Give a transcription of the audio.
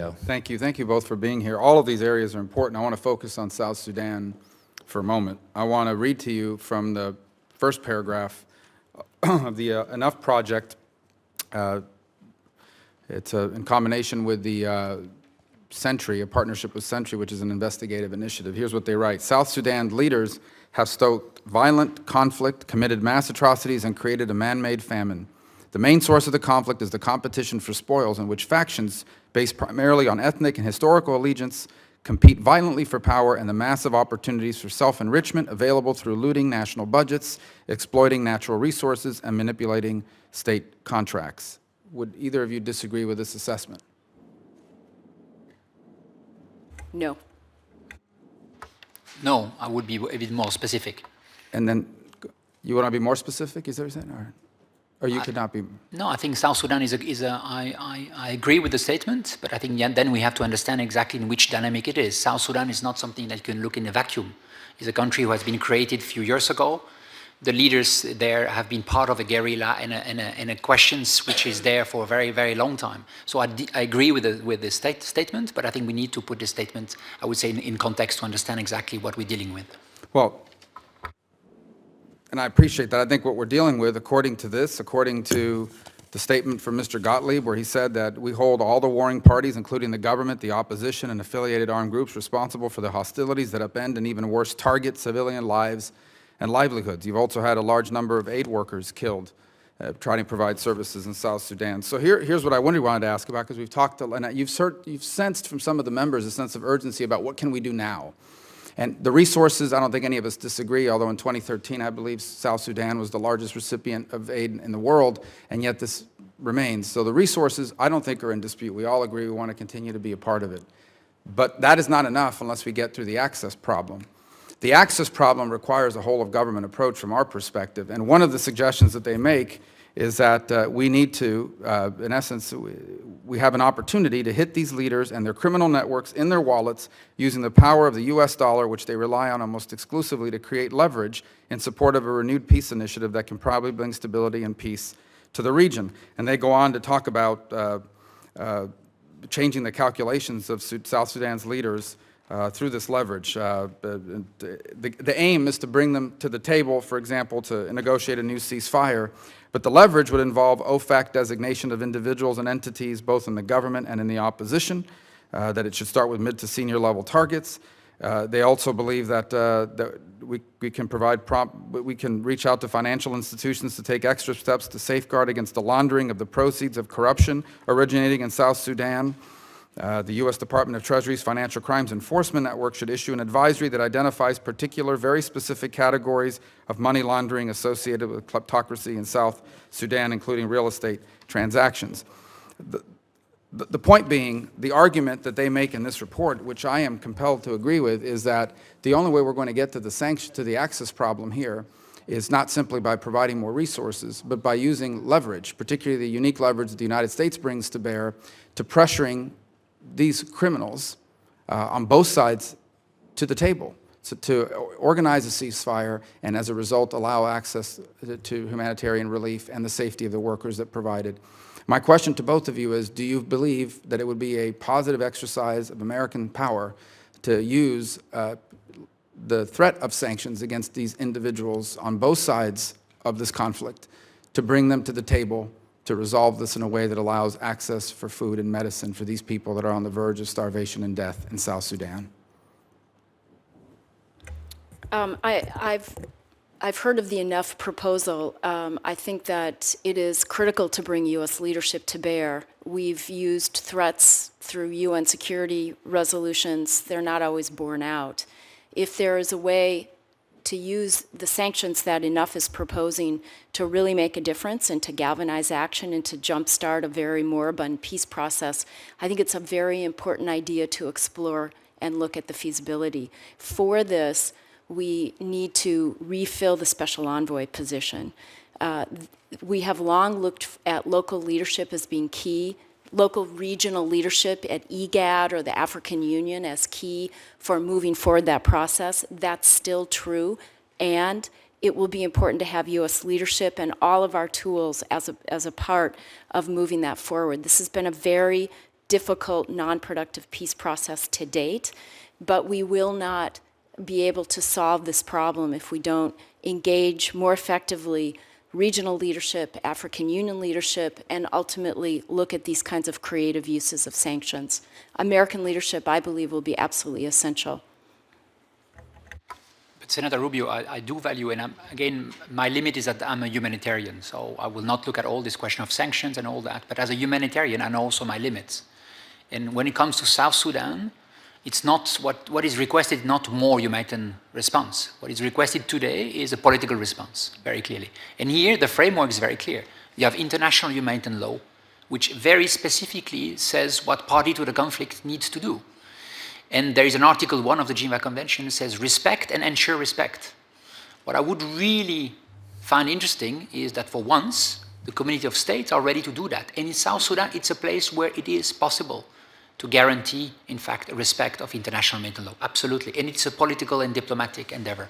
Thank you. Thank you both for being here. All of these areas are important. I want to focus on South Sudan for a moment. I want to read to you from the first paragraph of the Enough Project. It's in combination with the Sentry, a partnership with Sentry, which is an investigative initiative. Here's what they write. South Sudan leaders have stoked violent conflict, committed mass atrocities, and created a man-made famine. The main source of the conflict is the competition for spoils, in which factions based primarily on ethnic and historical allegiance compete violently for power, and the massive opportunities for self-enrichment available through looting national budgets, exploiting natural resources, and manipulating state contracts. Would either of you disagree with this assessment? No. No, I would be a bit more specific. And then you want to be more specific, is that what you're saying? Or you could not be? No, I think South Sudan I agree with the statement, but I think then we have to understand exactly in which dynamic it is. South Sudan is not something that you can look in a vacuum. It's a country who has been created a few years ago. The leaders there have been part of a guerrilla and a questions which is there for a very, very long time. So I agree with the statement, but I think we need to put the statement, I would say, in context to understand exactly what we're dealing with. Well, and I appreciate that. I think what we're dealing with, according to this, according to the statement from Mr. Gottlieb, where he said that we hold all the warring parties, including the government, the opposition, and affiliated armed groups responsible for the hostilities that upend and even worse, target civilian lives and livelihoods. You've also had a large number of aid workers killed trying to provide services in South Sudan. So here's what I wanted to ask about, because we've talked, and you've sensed from some of the members a sense of urgency about what can we do now. And the resources, I don't think any of us disagree, although in 2013, I believe South Sudan was the largest recipient of aid in the world, and yet this remains. So the resources, I don't think, are in dispute. We all agree we want to continue to be a part of it. But that is not enough unless we get through the access problem. The access problem requires a whole-of-government approach from our perspective, and one of the suggestions that they make is that we need to, in essence, we have an opportunity to hit these leaders and their criminal networks in their wallets using the power of the US dollar, which they rely on almost exclusively to create leverage in support of a renewed peace initiative that can probably bring stability and peace to the region. And they go on to talk about changing the calculations of South Sudan's leaders through this leverage. The aim is to bring them to the table, for example, to negotiate a new ceasefire. But the leverage would involve OFAC designation of individuals and entities, both in the government and in the opposition, that it should start with mid to senior level targets. They also believe that, we can reach out to financial institutions to take extra steps to safeguard against the laundering of the proceeds of corruption originating in South Sudan. The U.S. Department of Treasury's Financial Crimes Enforcement Network should issue an advisory that identifies particular, very specific categories of money laundering associated with kleptocracy in South Sudan, including real estate transactions. The point being, the argument that they make in this report, which I am compelled to agree with, is that the only way we're going to get to the access problem here is not simply by providing more resources, but by using leverage, particularly the unique leverage that the United States brings to bear to pressuring these criminals on both sides to the table, so to organize a ceasefire and as a result allow access to humanitarian relief and the safety of the workers that provide it. My question to both of you is, do you believe that it would be a positive exercise of American power to use the threat of sanctions against these individuals on both sides of this conflict to bring them to the table to resolve this in a way that allows access for food and medicine for these people that are on the verge of starvation and death in South Sudan? I've heard of the Enough proposal. I think that it is critical to bring U.S. leadership to bear. We've used threats through UN security resolutions. They're not always borne out. If there is a way to use the sanctions that Enough is proposing to really make a difference and to galvanize action and to jumpstart a very moribund peace process, I think it's a very important idea to explore and look at the feasibility. For this, we need to refill the special envoy position. We have long looked at local leadership as being key, local regional leadership at IGAD or the African Union as key for moving forward that process. That's still true, and it will be important to have U.S. leadership and all of our tools as a part of moving that forward. This has been a very difficult, non-productive peace process to date, but we will not be able to solve this problem if we don't engage more effectively regional leadership, African Union leadership, and ultimately look at these kinds of creative uses of sanctions. American leadership, I believe, will be absolutely essential. But Senator Rubio, I do value, and again, my limit is that I'm a humanitarian, so I will not look at all this question of sanctions and all that, but as a humanitarian, I know also my limits. And when it comes to South Sudan, it's not what is requested, not more humanitarian response. What is requested today is a political response, very clearly. And here, the framework is very clear. You have international humanitarian law, which very specifically says what party to the conflict needs to do. And there is an Article 1 of the Geneva Convention that says respect and ensure respect. What I would really find interesting is that for once, the community of states are ready to do that. And in South Sudan, it's a place where it is possible to guarantee, in fact, a respect of international humanitarian law. Absolutely. And it's a political and diplomatic endeavor.